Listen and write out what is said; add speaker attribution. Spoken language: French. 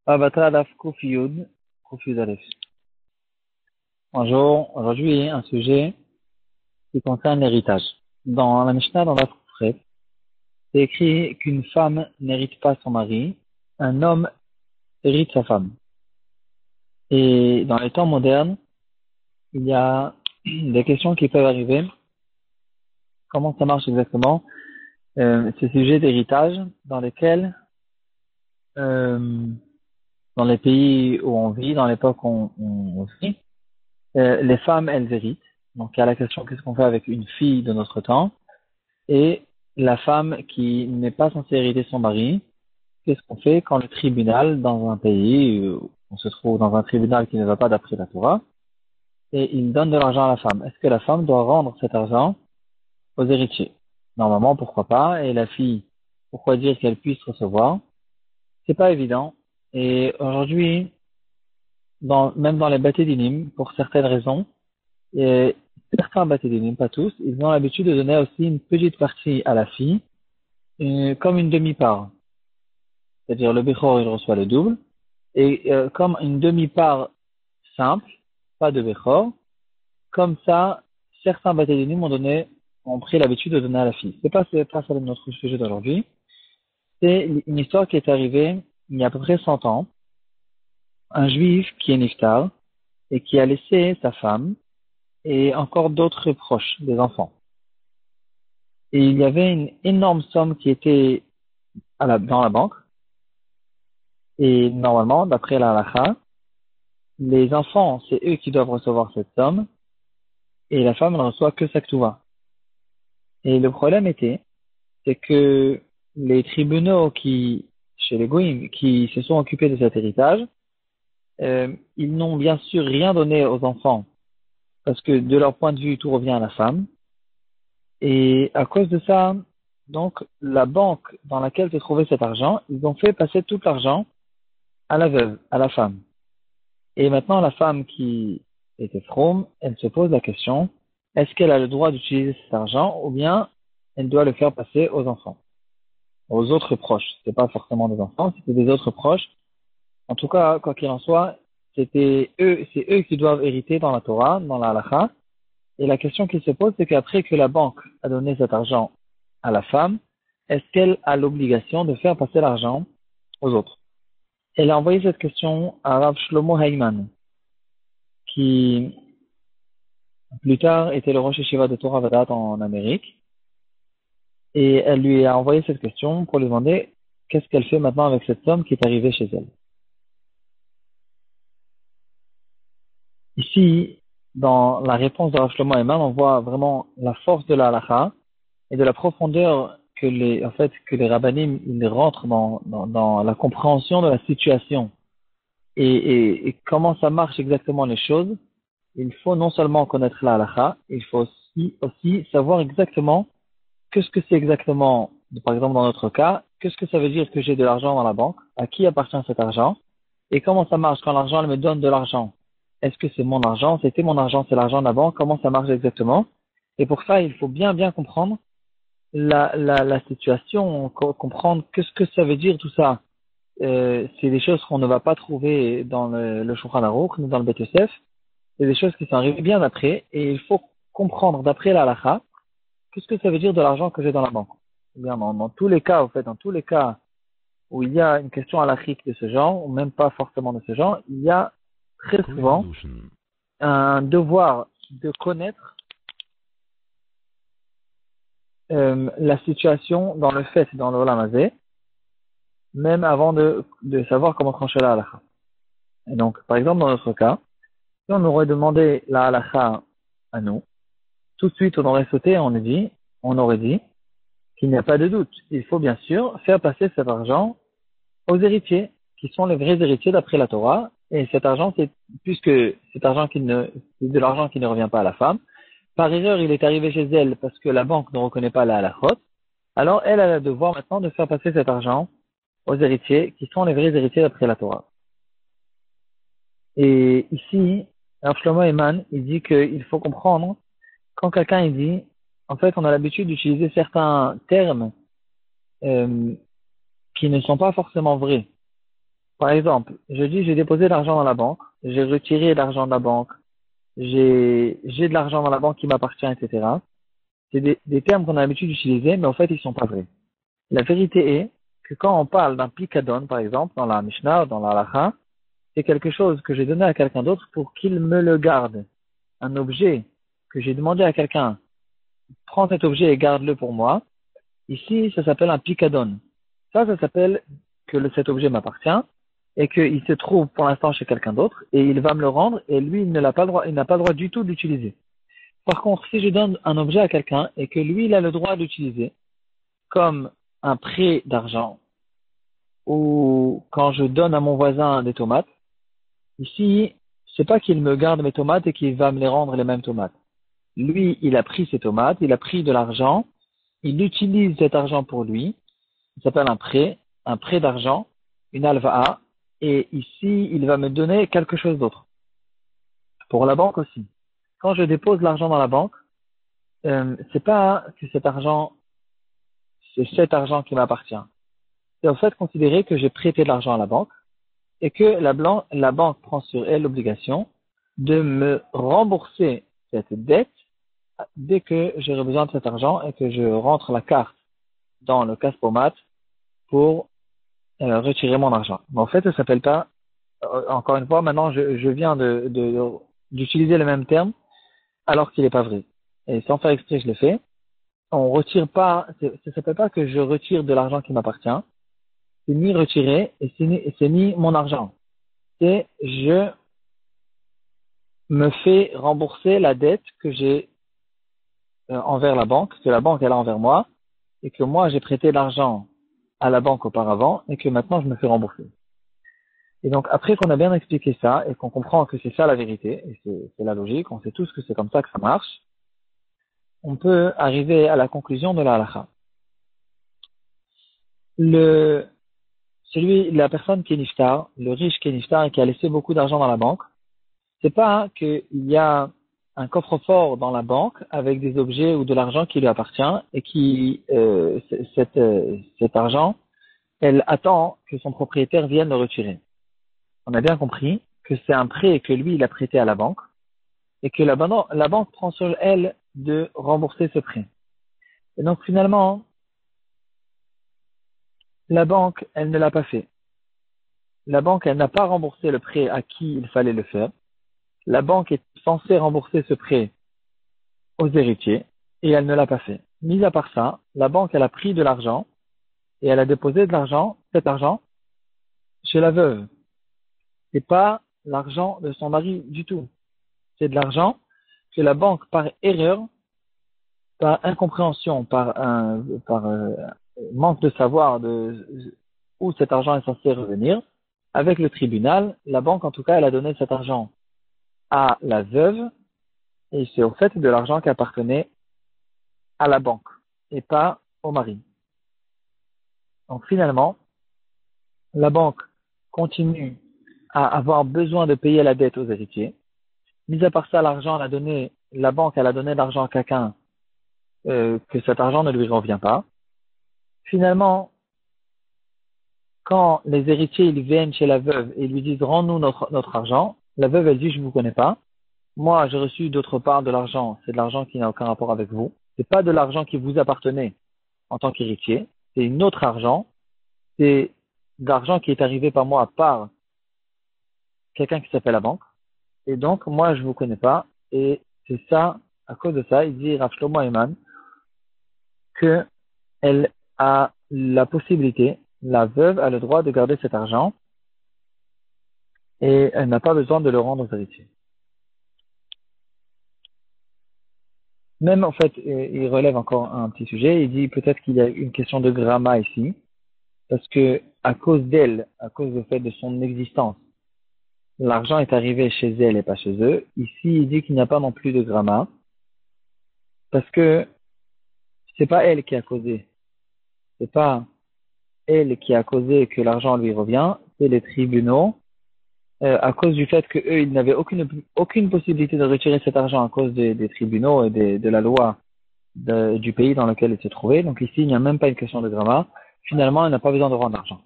Speaker 1: Aleph. Bonjour, aujourd'hui un sujet qui concerne l'héritage. Dans la Mishnah, dans la Sourate, c'est écrit qu'une femme n'hérite pas son mari, un homme hérite sa femme. Et dans les temps modernes, il y a des questions qui peuvent arriver. Comment ça marche exactement? Ces sujets d'héritage dans lesquels, euh, dans les pays où on vit, dans l'époque où on vit, les femmes, elles héritent. Donc, il y a la question, qu'est-ce qu'on fait avec une fille de notre temps? Et la femme qui n'est pas censée hériter son mari, qu'est-ce qu'on fait quand le tribunal, dans un pays où on se trouve dans un tribunal qui ne va pas d'après la Torah, et il donne de l'argent à la femme? Est-ce que la femme doit rendre cet argent aux héritiers? Normalement, pourquoi pas? Et la fille, pourquoi dire qu'elle puisse recevoir? C'est pas évident. Et aujourd'hui, même dans les bâtis d'inim, pour certaines raisons, et certains bâtis d'inim, pas tous, ils ont l'habitude de donner aussi une petite partie à la fille, comme une demi-part. C'est-à-dire le Bechor, il reçoit le double, et comme une demi-part simple, pas de Bechor, comme ça, certains bâtis d'inim ont pris l'habitude de donner à la fille. C'est pas ça notre sujet d'aujourd'hui. C'est une histoire qui est arrivée il y a à peu près 100 ans. Un juif qui est niftar et qui a laissé sa femme et encore d'autres proches, des enfants. Et il y avait une énorme somme qui était dans la banque. Et normalement, d'après la halakha, les enfants, c'est eux qui doivent recevoir cette somme. Et la femme ne reçoit que sa ktuva. Et le problème c'est que les tribunaux chez les goïms, qui se sont occupés de cet héritage, ils n'ont bien sûr rien donné aux enfants, parce que de leur point de vue, tout revient à la femme. Et à cause de ça, donc, la banque dans laquelle se trouvait cet argent, ils ont fait passer tout l'argent à la veuve, à la femme. Et maintenant, la femme qui était frome, elle se pose la question, est-ce qu'elle a le droit d'utiliser cet argent ou bien elle doit le faire passer aux enfants, aux autres proches? C'est pas forcément des enfants, c'était des autres proches. En tout cas, quoi qu'il en soit, c'est eux qui doivent hériter dans la Torah, dans la halakha. Et la question qui se pose, c'est qu'après que la banque a donné cet argent à la femme, est-ce qu'elle a l'obligation de faire passer l'argent aux autres? Elle a envoyé cette question à Rav Shlomo Heiman, qui plus tard était le Rosh Yeshiva de Torah Vadat en Amérique. Et elle lui a envoyé cette question pour lui demander qu'est-ce qu'elle fait maintenant avec cette somme qui est arrivée chez elle. Ici, dans la réponse de Rav Shlomo Heiman, on voit vraiment la force de la halakha et de la profondeur que les rabbanim, ils rentrent dans la compréhension de la situation et comment ça marche exactement les choses. Il faut non seulement connaître la halakha, il faut aussi savoir exactement qu'est-ce que c'est exactement, par exemple dans notre cas, qu'est-ce que ça veut dire que j'ai de l'argent dans la banque, à qui appartient cet argent, et comment ça marche quand l'argent elle me donne de l'argent. Est-ce que c'est mon argent, c'était mon argent, c'est l'argent de la banque, comment ça marche exactement. Et pour ça, il faut bien comprendre la situation, comprendre qu'est-ce que ça veut dire tout ça. C'est des choses qu'on ne va pas trouver dans le Shulchan Aruch, ni dans le Bet Yosef. C'est des choses qui sont arrivées bien après, et il faut comprendre d'après la halakha, qu'est-ce que ça veut dire de l'argent que j'ai dans la banque. Eh bien, dans tous les cas, dans tous les cas où il y a une question halachique de ce genre, ou même pas forcément de ce genre, il y a très souvent un devoir de connaître la situation dans le fait, dans le olam hazé, même avant de savoir comment trancher la halakha. Et donc, par exemple, dans notre cas, si on aurait demandé la halakha à nous, tout de suite on aurait sauté et on aurait dit qu'il n'y a pas de doute. Il faut bien sûr faire passer cet argent aux héritiers, qui sont les vrais héritiers d'après la Torah. Et cet argent, puisque cet argent c'est de l'argent qui ne revient pas à la femme, par erreur il est arrivé chez elle parce que la banque ne reconnaît pas la halachot, alors elle a le devoir maintenant de faire passer cet argent aux héritiers, qui sont les vrais héritiers d'après la Torah. Et ici, Rav Shlomo Heiman, il dit qu'il faut comprendre, quand quelqu'un il dit, en fait, on a l'habitude d'utiliser certains termes qui ne sont pas forcément vrais. Par exemple, je dis j'ai déposé l'argent dans la banque, j'ai retiré l'argent de la banque, j'ai de l'argent dans la banque qui m'appartient, etc. C'est des termes qu'on a l'habitude d'utiliser, mais en fait, ils sont pas vrais. La vérité est que quand on parle d'un pikadon, par exemple, dans la Mishnah, dans la Halacha, c'est quelque chose que j'ai donné à quelqu'un d'autre pour qu'il me le garde. Un objet que j'ai demandé à quelqu'un, prends cet objet et garde-le pour moi. Ici, ça s'appelle un pikadon. Ça s'appelle que cet objet m'appartient et qu'il se trouve pour l'instant chez quelqu'un d'autre et il va me le rendre et lui, il n'a pas le droit du tout de l'utiliser. Par contre, si je donne un objet à quelqu'un et que lui, il a le droit d'utiliser, comme un prêt d'argent ou quand je donne à mon voisin des tomates, ici, c'est pas qu'il me garde mes tomates et qu'il va me les rendre les mêmes tomates. Lui, il a pris ses tomates, il a pris de l'argent, il utilise cet argent pour lui, il s'appelle un prêt d'argent, une alva'a, et ici, il va me donner quelque chose d'autre. Pour la banque aussi. Quand je dépose l'argent dans la banque, c'est pas que c'est cet argent qui m'appartient. C'est en fait considérer que j'ai prêté de l'argent à la banque et que la banque prend sur elle l'obligation de me rembourser cette dette dès que j'aurai besoin de cet argent et que je rentre la carte dans le casse-pommade pour retirer mon argent. Mais en fait, ça s'appelle pas, encore une fois, maintenant je viens d'utiliser le même terme alors qu'il n'est pas vrai. Et sans faire exprès, je le fais. On retire pas, ça s'appelle pas que je retire de l'argent qui m'appartient. C'est ni retiré et c'est ni mon argent. C'est je me fais rembourser la dette que j'ai envers la banque, que la banque elle a envers moi, et que moi j'ai prêté l'argent à la banque auparavant et que maintenant je me fais rembourser. Et donc après qu'on a bien expliqué ça et qu'on comprend que c'est ça la vérité, et c'est la logique, on sait tous que c'est comme ça que ça marche, on peut arriver à la conclusion de la halakha. La personne qui est niftar, le riche qui est niftar et qui a laissé beaucoup d'argent dans la banque, c'est pas qu'il y a un coffre-fort dans la banque avec des objets ou de l'argent qui lui appartient et qui cet argent, elle attend que son propriétaire vienne le retirer. On a bien compris que c'est un prêt que lui il a prêté à la banque et que la banque prend sur elle de rembourser ce prêt. Et donc finalement, la banque, elle ne l'a pas fait. La banque, elle n'a pas remboursé le prêt à qui il fallait le faire. La banque est censée rembourser ce prêt aux héritiers et elle ne l'a pas fait. Mis à part ça, la banque, elle a pris de l'argent et elle a déposé cet argent, chez la veuve. C'est pas l'argent de son mari du tout. C'est de l'argent que la banque, par erreur, par incompréhension, par manque de savoir où cet argent est censé revenir, avec le tribunal, la banque, en tout cas, elle a donné cet argent à la veuve, et c'est au fait de l'argent qui appartenait à la banque, et pas au mari. Donc finalement, la banque continue à avoir besoin de payer la dette aux héritiers. Mis à part ça, la banque, elle a donné de l'argent à quelqu'un, que cet argent ne lui revient pas. Finalement, quand les héritiers ils viennent chez la veuve et lui disent rends-nous notre argent, la veuve elle dit je ne vous connais pas. Moi j'ai reçu d'autre part de l'argent, c'est de l'argent qui n'a aucun rapport avec vous. C'est pas de l'argent qui vous appartenait en tant qu'héritier, c'est une autre argent, c'est de l'argent qui est arrivé par moi par quelqu'un qui s'appelle la banque. Et donc moi je vous connais pas et c'est ça, à cause de ça, il dit Rav Shlomo Eiman que elle a la possibilité, la veuve a le droit de garder cet argent et elle n'a pas besoin de le rendre aux héritiers. Même en fait, il relève encore un petit sujet, il dit peut-être qu'il y a une question de gramma ici, parce que à cause d'elle, à cause du fait de son existence, l'argent est arrivé chez elle et pas chez eux. Ici, il dit qu'il n'y a pas non plus de gramma, parce que c'est pas elle qui a causé, c'est pas elle qui a causé que l'argent lui revient, c'est les tribunaux, à cause du fait qu'eux, ils n'avaient aucune possibilité de retirer cet argent à cause des tribunaux et de la loi du pays dans lequel ils se trouvaient. Donc ici, il n'y a même pas une question de gramma. Finalement, elle n'a pas besoin de rendre l'argent.